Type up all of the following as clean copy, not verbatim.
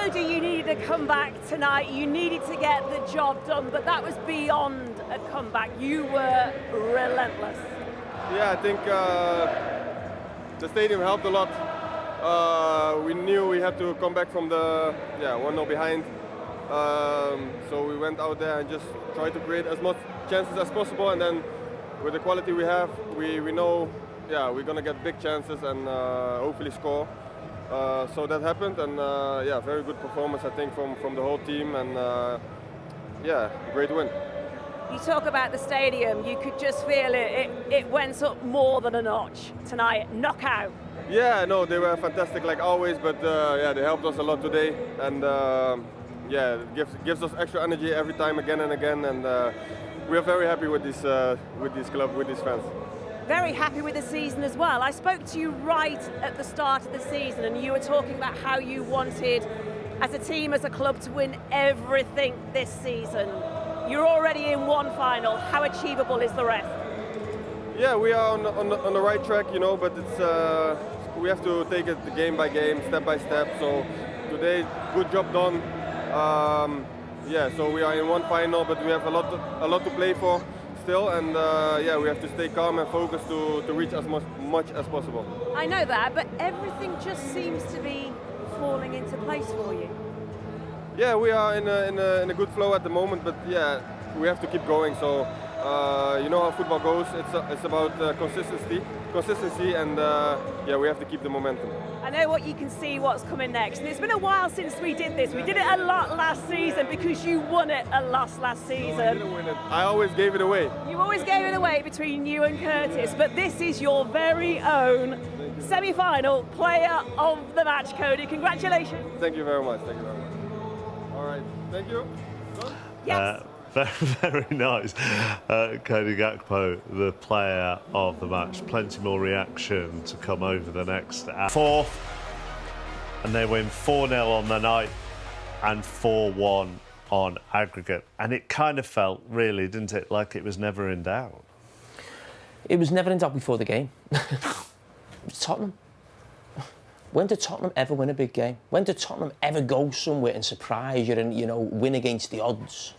told you you needed a comeback tonight. You needed to get the job done, but that was beyond a comeback. You were relentless. Yeah, I think the stadium helped a lot. We knew we had to come back from the 1-0 behind. So we went out there and just tried to create as much chances as possible. And then with the quality we have, we know we're going to get big chances and hopefully score. So that happened, and very good performance, I think, from the whole team, and great win. You talk about the stadium, you could just feel it. It went up more than a notch tonight. Knockout. Yeah, no, they were fantastic like always, but they helped us a lot today, and it gives us extra energy every time, again and again, and we are very happy with this club, with these fans. Very happy with the season as well. I spoke to you right at the start of the season, and you were talking about how you wanted, as a team, as a club, to win everything this season. You're already in one final. How achievable is the rest? Yeah, we are on the right track, but it's we have to take it game by game, step by step. So today, good job done. So we are in one final, but we have a lot to play for still, and we have to stay calm and focused to reach as much as possible. I know that, but everything just seems to be falling into place for you. Yeah, we are in a good flow at the moment, but we have to keep going. So you know how football goes. It's about consistency, and we have to keep the momentum. I know what you can see what's coming next, and it's been a while since we did this. We did it a lot last season because you won it a lot last season. No, I didn't win it. I always gave it away. You always gave it away between you and Curtis, but this is your very own semi-final player of the match, Cody. Congratulations. Thank you very much. Thank you very much. All right. Thank you. Done? Yes. Very nice. Cody Gakpo, the player of the match. Plenty more reaction to come over the next hour. Fourth, and they win 4-0 on the night and 4-1 on aggregate. And it kind of felt, really, didn't it, like it was never in doubt? It was never in doubt before the game. It was Tottenham. When did Tottenham ever win a big game? When did Tottenham ever go somewhere and surprise you and, win against the odds?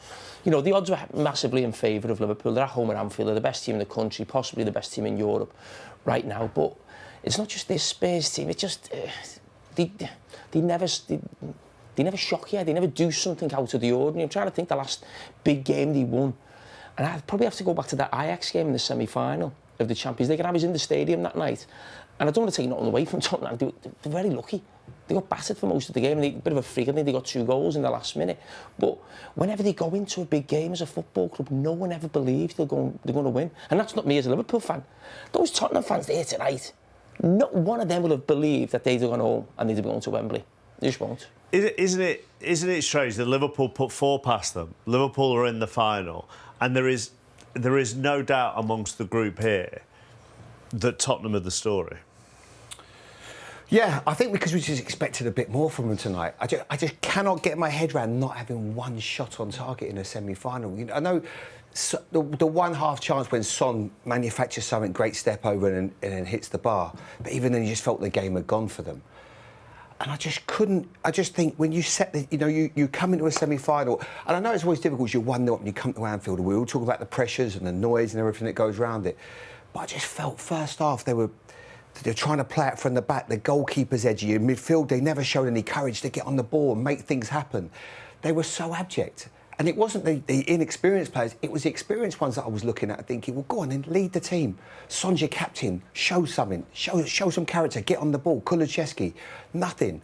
The odds were massively in favour of Liverpool. They're at home at Anfield. They're the best team in the country, possibly the best team in Europe right now. But it's not just this Spurs team. It's just they never shock you. They never do something out of the ordinary. I'm trying to think the last big game they won, and I'd probably have to go back to that Ajax game in the semi-final of the Champions League. And I was in the stadium that night, and I don't want to take nothing away from Tottenham. They're very lucky. They got battered for most of the game, and a bit of a freak. I think they got 2 goals in the last minute. But whenever they go into a big game as a football club, no one ever believes they're going to win. And that's not me as a Liverpool fan. Those Tottenham fans there tonight, not one of them will have believed that they'd have gone home and they'd have gone to Wembley. They just won't. Isn't it strange that Liverpool put 4 past them? Liverpool are in the final, and there is no doubt amongst the group here that Tottenham are the story. Yeah, I think because we just expected a bit more from them tonight. I just cannot get my head around not having one shot on target in a semi-final. I know the one half chance when Son manufactures something, great step over and then hits the bar, but even then you just felt the game had gone for them. And I just couldn't. I just think when you set you come into a semi-final, and I know it's always difficult. You're 1-0 up and you come to Anfield, and we all talk about the pressures and the noise and everything that goes around it. But I just felt first half they're trying to play it from the back. The goalkeeper's edgy. In midfield, they never showed any courage to get on the ball and make things happen. They were so abject. And it wasn't the inexperienced players, it was the experienced ones that I was looking at thinking, well, go on then, lead the team. Son's your captain, show something, show some character, get on the ball. Kulusevski, nothing.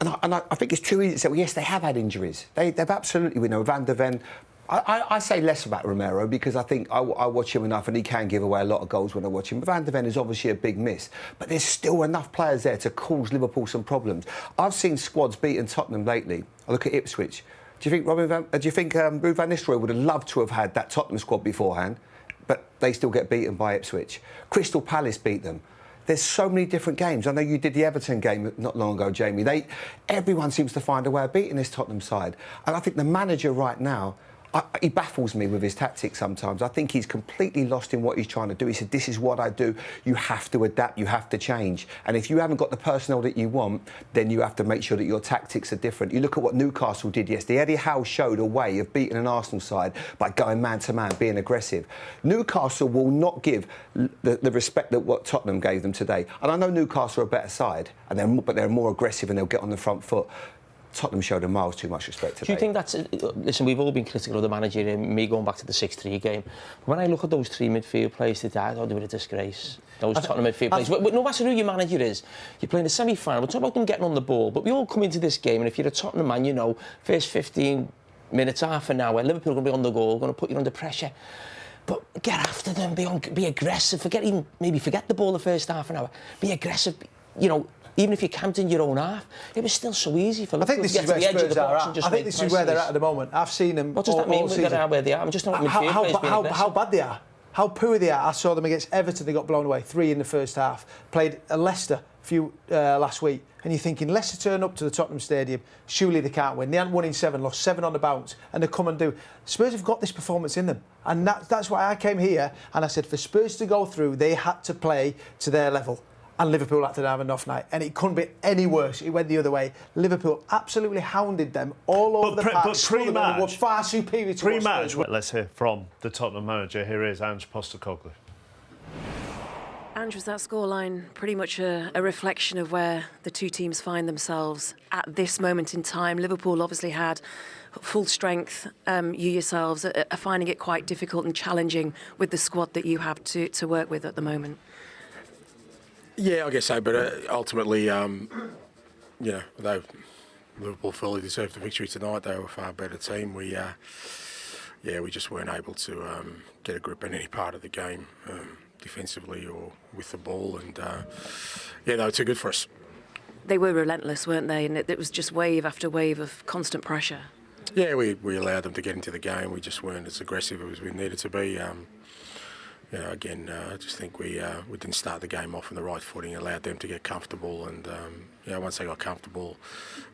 And I think it's too easy to say, well, yes, they have had injuries. They've absolutely, Van der Ven. I say less about Romero because I think I watch him enough and he can give away a lot of goals when I watch him. But Van der Ven is obviously a big miss. But there's still enough players there to cause Liverpool some problems. I've seen squads beaten Tottenham lately. I look at Ipswich. Do you think Ruud van Nistelrooy would have loved to have had that Tottenham squad beforehand, but they still get beaten by Ipswich? Crystal Palace beat them. There's so many different games. I know you did the Everton game not long ago, Jamie. Everyone seems to find a way of beating this Tottenham side. And I think the manager right now, He baffles me with his tactics sometimes. I think he's completely lost in what he's trying to do. He said, this is what I do. You have to adapt, you have to change. And if you haven't got the personnel that you want, then you have to make sure that your tactics are different. You look at what Newcastle did yesterday. Eddie Howe showed a way of beating an Arsenal side by going man-to-man, being aggressive. Newcastle will not give the respect that what Tottenham gave them today. And I know Newcastle are a better side, but they're more aggressive and they'll get on the front foot. Tottenham showed them miles too much respect today. Do you think that's... Listen, we've all been critical of the manager, and me going back to the 6-3 game. But when I look at those three midfield players today, I thought they were a disgrace. Those Tottenham midfield players. But no matter who your manager is, you're playing a semi-final. We're talking about them getting on the ball, but we all come into this game, and if you're a Tottenham man, you know, first 15 minutes, half an hour, Liverpool are going to be on the goal, going to put you under pressure. But get after them, be aggressive. Forget the ball the first half an hour. Be aggressive, you know. Even if you camped in your own half, it was still so easy for Liverpool to get to the edge of the box and just I think this is where they're at the moment. I've seen them. What does that mean when they're where they are? I'm just not how bad they are, how poor they are. I saw them against Everton. They got blown away 3 in the first half. Played Leicester last week, and you're thinking Leicester turn up to the Tottenham Stadium. Surely they can't win. They hadn't won in 7, lost 7 on the bounce, and they come and do. Spurs have got this performance in them, and that's why I came here and I said for Spurs to go through, they had to play to their level. And Liverpool had to have an off night, and it couldn't be any worse. It went the other way. Liverpool absolutely hounded them all over the park. But pre-match, were far superior to pre-match. Let's hear from the Tottenham manager. Here is Ange Postecoglou. Ange, was that scoreline pretty much a reflection of where the two teams find themselves at this moment in time? Liverpool obviously had full strength. You yourselves are finding it quite difficult and challenging with the squad that you have to work with at the moment. Yeah, I guess so. But ultimately, you know, Liverpool fully deserved the victory tonight. They were a far better team. We just weren't able to get a grip in any part of the game, defensively or with the ball. And they were too good for us. They were relentless, weren't they? And it was just wave after wave of constant pressure. Yeah, we allowed them to get into the game. We just weren't as aggressive as we needed to be. Again, I just think we didn't start the game off on the right footing, allowed them to get comfortable, and once they got comfortable,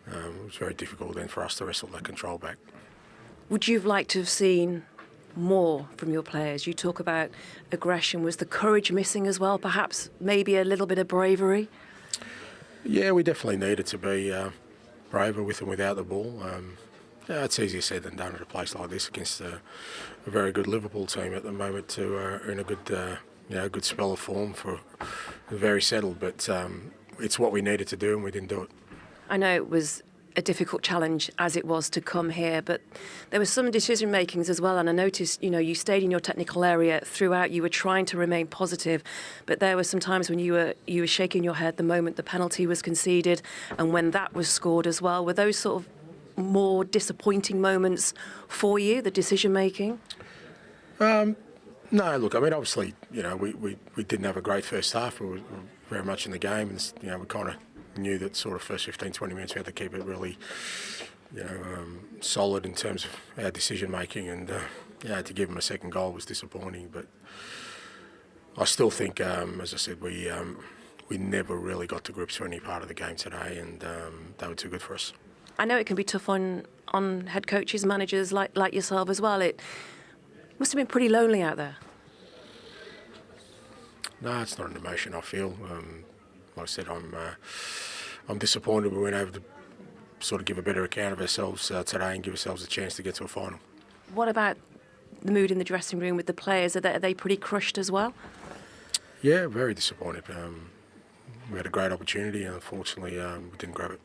it was very difficult then for us to wrestle that control back. Would you have liked to have seen more from your players? You talk about aggression. Was the courage missing as well? Perhaps maybe a little bit of bravery? Yeah, we definitely needed to be braver with and without the ball. It's easier said than done at a place like this against a very good Liverpool team at the moment to in a good spell of form for very settled. But it's what we needed to do and we didn't do it. I know it was a difficult challenge as it was to come here, but there was some decision makings as well. And I noticed, you stayed in your technical area throughout. You were trying to remain positive, but there were some times when you were shaking your head the moment the penalty was conceded and when that was scored as well. Were those sort of more disappointing moments for you, the decision making? No, look, I mean, obviously, we didn't have a great first half. We were very much in the game, and we kind of knew that sort of first 15, 20 minutes we had to keep it really, solid in terms of our decision making, and to give them a second goal was disappointing. But I still think, as I said, we never really got to grips for any part of the game today, and they were too good for us. I know it can be tough on head coaches, managers like yourself as well. It must have been pretty lonely out there. No, it's not an emotion I feel. Like I said, I'm disappointed we weren't able to sort of give a better account of ourselves today and give ourselves a chance to get to a final. What about the mood in the dressing room with the players? Are they pretty crushed as well? Yeah, very disappointed. We had a great opportunity and unfortunately we didn't grab it.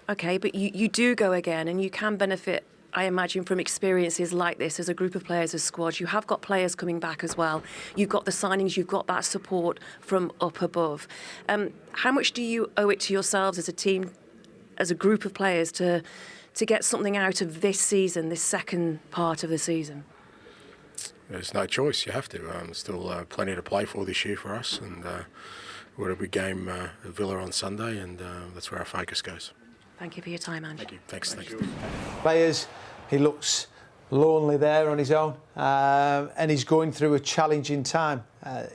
OK, but you do go again and you can benefit, I imagine, from experiences like this as a group of players, as squads. You have got players coming back as well. You've got the signings, you've got that support from up above. How much do you owe it to yourselves as a team, as a group of players, to get something out of this season, this second part of the season? There's no choice, you have to. There's still plenty to play for this year for us, and we're at a big game at Villa on Sunday, and that's where our focus goes. Thank you for your time, Ange. Thank you. Thanks. Players, he looks lonely there on his own, and he's going through a challenging time.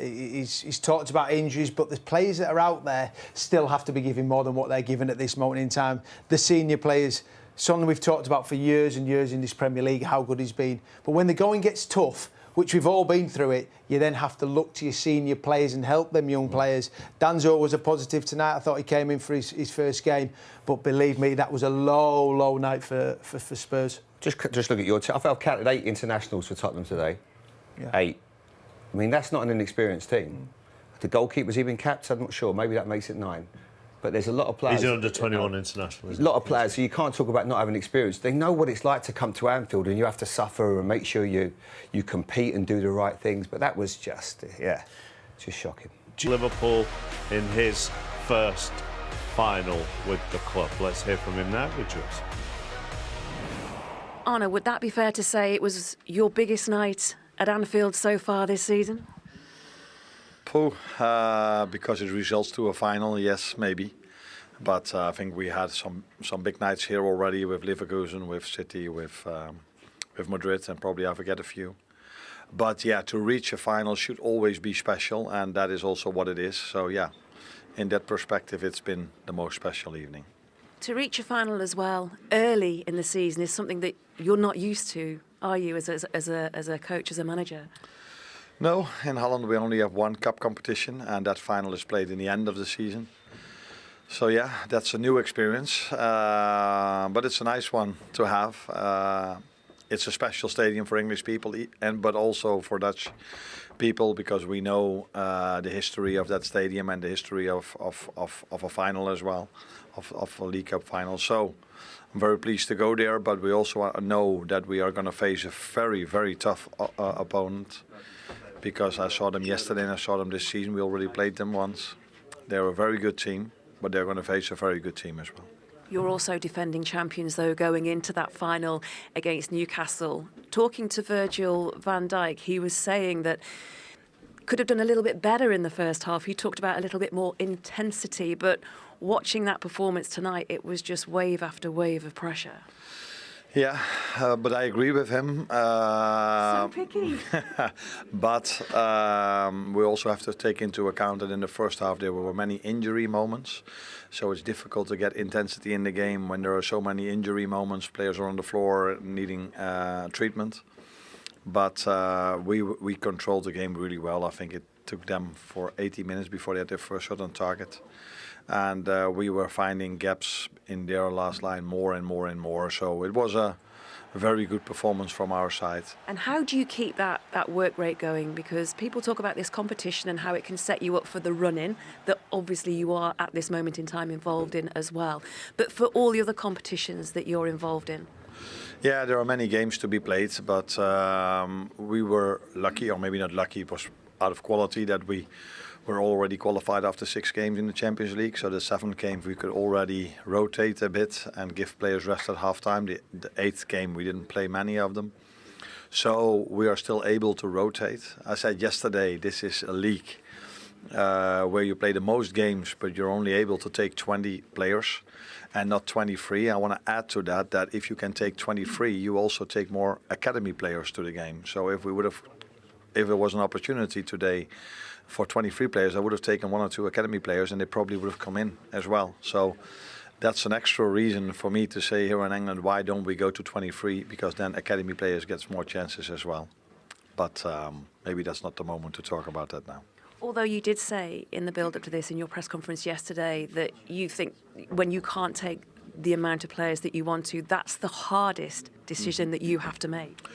He's talked about injuries, but the players that are out there still have to be giving more than what they're giving at this moment in time. The senior players Something we've talked about for years and years in this Premier League, how good he's been. But when the going gets tough, which we've all been through it, you then have to look to your senior players and help them young players. Danzo was a positive tonight. I thought he came in for his first game. But believe me, that was a low night for Spurs. Just look at your team. I've counted 8 internationals for Tottenham today. Yeah. 8. I mean, that's not an inexperienced team. The goalkeeper's even capped, I'm not sure. Maybe that makes it 9. But there's a lot of players. He's an under-21 international, isn't he? A lot of players, so you can't talk about not having experience. They know what it's like to come to Anfield and you have to suffer and make sure you compete and do the right things. But that was just shocking. Liverpool in his first final with the club. Let's hear from him now, Richards. Anna, would that be fair to say it was your biggest night at Anfield so far this season? Because it results to a final, yes, maybe. But I think we had some big nights here already with Leverkusen, with City, with Madrid, and probably I forget a few. But yeah, to reach a final should always be special, and that is also what it is. So yeah, in that perspective, it's been the most special evening. To reach a final as well early in the season is something that you're not used to, are you, as a coach, as a manager? No, in Holland we only have one cup competition, and that final is played in the end of the season. So yeah, that's a new experience, but it's a nice one to have. It's a special stadium for English people, but also for Dutch people, because we know the history of that stadium and the history of a final as well, of a League Cup final. So I'm very pleased to go there, but we also know that we are going to face a very, very tough opponent. Because I saw them yesterday and I saw them this season. We already played them once. They're a very good team, but they're going to face a very good team as well. You're also defending champions, though, going into that final against Newcastle. Talking to Virgil van Dijk, he was saying that could have done a little bit better in the first half. He talked about a little bit more intensity, but watching that performance tonight, it was just wave after wave of pressure. Yeah, but I agree with him. So picky. But we also have to take into account that in the first half there were many injury moments. So it's difficult to get intensity in the game when there are so many injury moments. Players are on the floor needing treatment. But we controlled the game really well. I think it took them for 80 minutes before they had their first shot on target. And we were finding gaps in their last line more and more and more. So it was a very good performance from our side. And how do you keep that work rate going? Because people talk about this competition and how it can set you up for the run-in that obviously you are at this moment in time involved in as well. But for all the other competitions that you're involved in? Yeah, there are many games to be played, but we were lucky, or maybe not lucky, it was out of quality that we were already qualified after 6 games in the Champions League. So the 7th game we could already rotate a bit and give players rest at halftime. The 8th game we didn't play many of them. So we are still able to rotate. I said yesterday, this is a league where you play the most games, but you're only able to take 20 players and not 23. I want to add to that if you can take 23, you also take more academy players to the game. So if there was an opportunity today for 23 players, I would have taken 1 or 2 academy players and they probably would have come in as well. So that's an extra reason for me to say here in England, why don't we go to 23? Because then academy players gets more chances as well. But maybe that's not the moment to talk about that now. Although you did say in the build-up to this, in your press conference yesterday, that you think when you can't take the amount of players that you want to, that's the hardest decision that you have to make.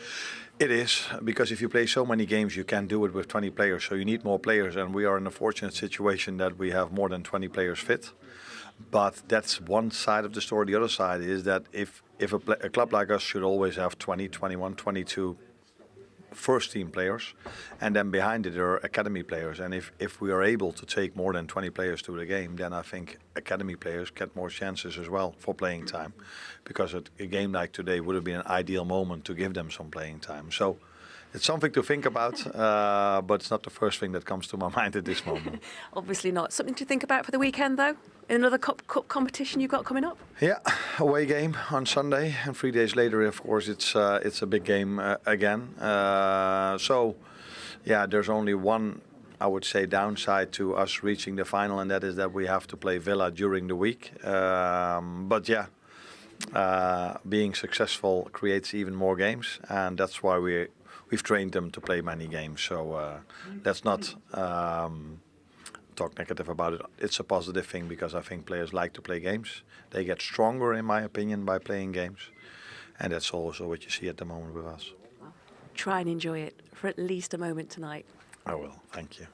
It is, because if you play so many games, you can't do it with 20 players. So you need more players, and we are in a fortunate situation that we have more than 20 players fit. But that's one side of the story. The other side is that if a club like us should always have 20, 21, 22 first-team players, and then behind it there are academy players. And if we are able to take more than 20 players to the game, then I think academy players get more chances as well for playing time, because a game like today would have been an ideal moment to give them some playing time. So it's something to think about, but it's not the first thing that comes to my mind at this moment. Obviously not. Something to think about for the weekend, though? In another cup competition you've got coming up? Yeah, away game on Sunday, and 3 days later, of course, it's a big game again. So, yeah, there's only one, I would say, downside to us reaching the final, and that is that we have to play Villa during the week. But yeah, being successful creates even more games, and that's why we've trained them to play many games. So let's not talk negative about it. It's a positive thing because I think players like to play games. They get stronger, in my opinion, by playing games, and that's also what you see at the moment with us. Try and enjoy it for at least a moment tonight. I will. Thank you.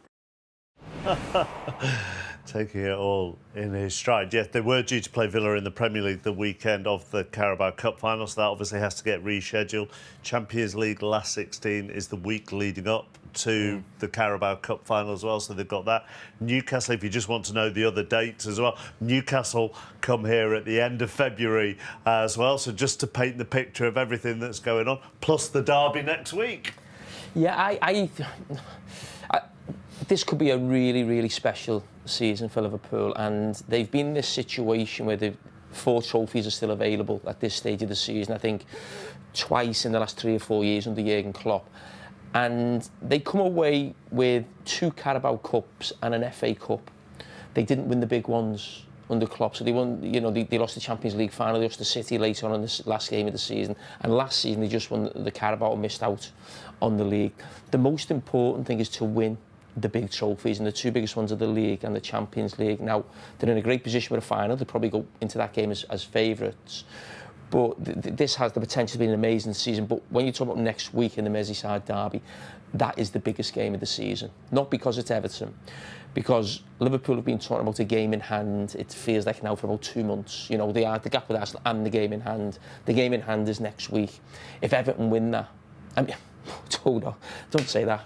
Taking it all in his stride. Yes, they were due to play Villa in the Premier League the weekend of the Carabao Cup final, so that obviously has to get rescheduled. Champions League last 16 is the week leading up to the Carabao Cup final as well, so they've got that. Newcastle, if you just want to know the other dates as well, Newcastle come here at the end of February as well, so just to paint the picture of everything that's going on, plus the derby next week. Yeah, this could be a really, really special season for Liverpool, and they've been in this situation where the 4 trophies are still available at this stage of the season. I think twice in the last 3 or 4 years under Jurgen Klopp, and they come away with 2 Carabao Cups and an FA Cup. They didn't win the big ones under Klopp, so they won. You know, they lost the Champions League final, they lost to City later on in the last game of the season, and last season they just won the Carabao and missed out on the league. The most important thing is to win the big trophies, and the 2 biggest ones are the league and the Champions League. Now, they're in a great position with a final. They'll probably go into that game as favourites. But this has the potential to be an amazing season. But when you talk about next week in the Merseyside derby, that is the biggest game of the season. Not because it's Everton, because Liverpool have been talking about a game in hand. It feels like now for about 2 months. You know, they are the gap with Arsenal and the game in hand. The game in hand is next week. If Everton win that, I mean, don't say that.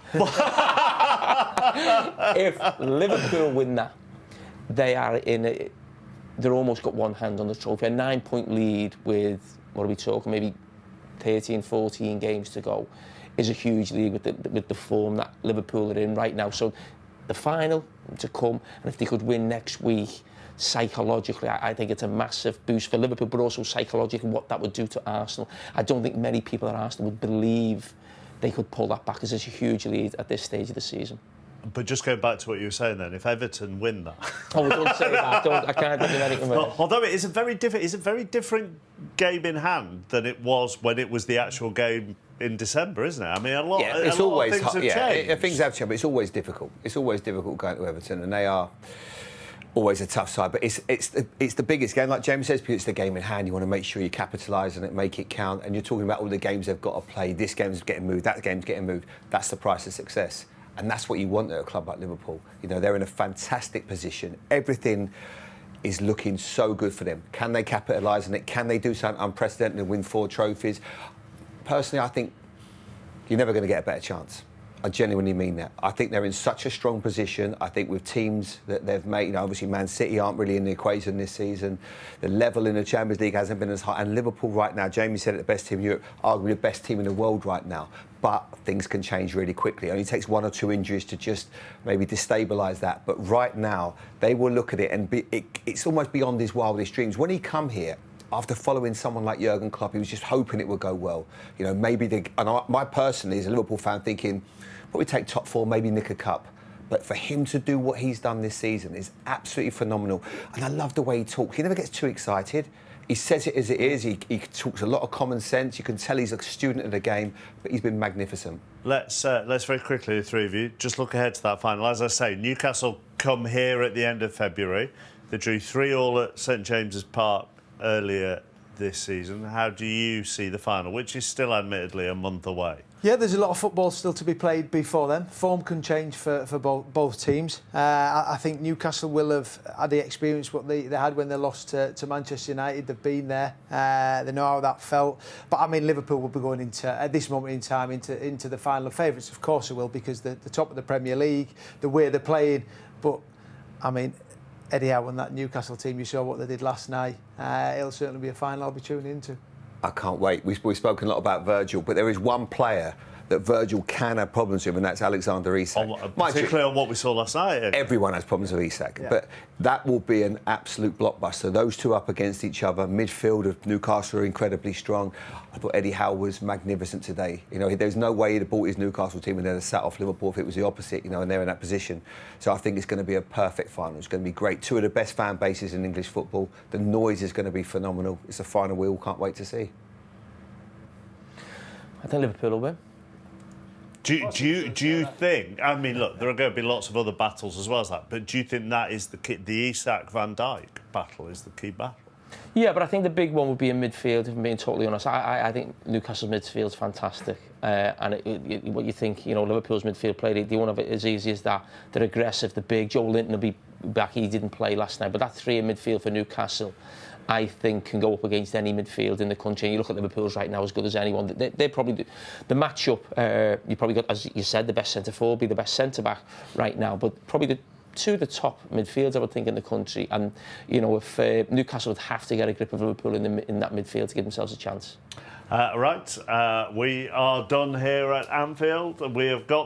If Liverpool win that, they're almost got one hand on the trophy. A 9-point lead with, what are we talking, maybe 13, 14 games to go, is a huge lead with the form that Liverpool are in right now. So the final to come, and if they could win next week, psychologically, I think it's a massive boost for Liverpool, but also psychologically what that would do to Arsenal. I don't think many people at Arsenal would believe they could pull that back, as it's a huge lead at this stage of the season. But just going back to what you were saying then, if Everton win that... Oh, don't say that. I can't do anything with it. Although it is a very different game in hand than it was when it was the actual game in December, isn't it? I mean, a lot of things have changed. Things have changed, but it's always difficult. It's always difficult going to Everton, and they are always a tough side. But it's the biggest game, like James says, because it's the game in hand. You want to make sure you capitalise on it, make it count. And you're talking about all the games they've got to play. This game's getting moved, that game's getting moved. That's the price of success. And that's what you want at a club like Liverpool. You know, they're in a fantastic position. Everything is looking so good for them. Can they capitalise on it? Can they do something unprecedented and win 4 trophies? Personally, I think you're never going to get a better chance. I genuinely mean that. I think they're in such a strong position. I think with teams that they've made, you know, obviously Man City aren't really in the equation this season. The level in the Champions League hasn't been as high. And Liverpool right now, Jamie said it, the best team in Europe, arguably the best team in the world right now. But things can change really quickly. It only takes 1 or 2 injuries to just maybe destabilise that. But right now, they will look at it and it's almost beyond his wildest dreams. When he come here, after following someone like Jurgen Klopp, he was just hoping it would go well. You know, maybe my personally, as a Liverpool fan, thinking probably take top 4, maybe nick a cup. But for him to do what he's done this season is absolutely phenomenal. And I love the way he talks. He never gets too excited. He says it as it is. He talks a lot of common sense. You can tell he's a student of the game, but he's been magnificent. Let's very quickly, the 3 of you, just look ahead to that final. As I say, Newcastle come here at the end of February. They drew 3-3 at St James's Park earlier this season. How do you see the final, which is still admittedly a month away? Yeah, there's a lot of football still to be played before then. Form can change for both teams. I think Newcastle will have had the experience what they had when they lost to Manchester United. They've been there. They know how that felt. But I mean, Liverpool will be going into, at this moment in time, into the final of favourites. Of course they will, because they're the top of the Premier League, the way they're playing. But, I mean, Eddie Howe and that Newcastle team, you saw what they did last night. It'll certainly be a final I'll be tuning into. I can't wait. We've spoken a lot about Virgil, but there is one player that Virgil can have problems with, and that's Alexander Isak. Particularly on what we saw last night. Everyone has problems with Isak, but that will be an absolute blockbuster. Those two up against each other. Midfield of Newcastle are incredibly strong. I thought Eddie Howe was magnificent today. You know, there's no way he'd have bought his Newcastle team and they'd have sat off Liverpool if it was the opposite, you know, and they're in that position. So I think it's going to be a perfect final. It's going to be great. Two of the best fan bases in English football. The noise is going to be phenomenal. It's a final we all can't wait to see. I think Liverpool will win. Do you think? I mean, look, there are going to be lots of other battles as well as that. But do you think that is the Isak Van Dijk battle is the key battle? Yeah, but I think the big one would be in midfield. If I'm being totally honest, I think Newcastle's midfield's fantastic. And what you think, you know, Liverpool's midfield play, they won't have it as easy as that. They're aggressive, they're big. Joe Linton will be back. He didn't play last night, but that three in midfield for Newcastle, I think, can go up against any midfield in the country. And you look at Liverpool's right now, as good as anyone. They're probably the matchup. You probably got, as you said, the best centre forward, be the best centre back right now, but probably the top midfields, I would think, in the country. And you know, if Newcastle would have to get a grip of Liverpool in that midfield to give themselves a chance. Right, we are done here at Anfield, and we have got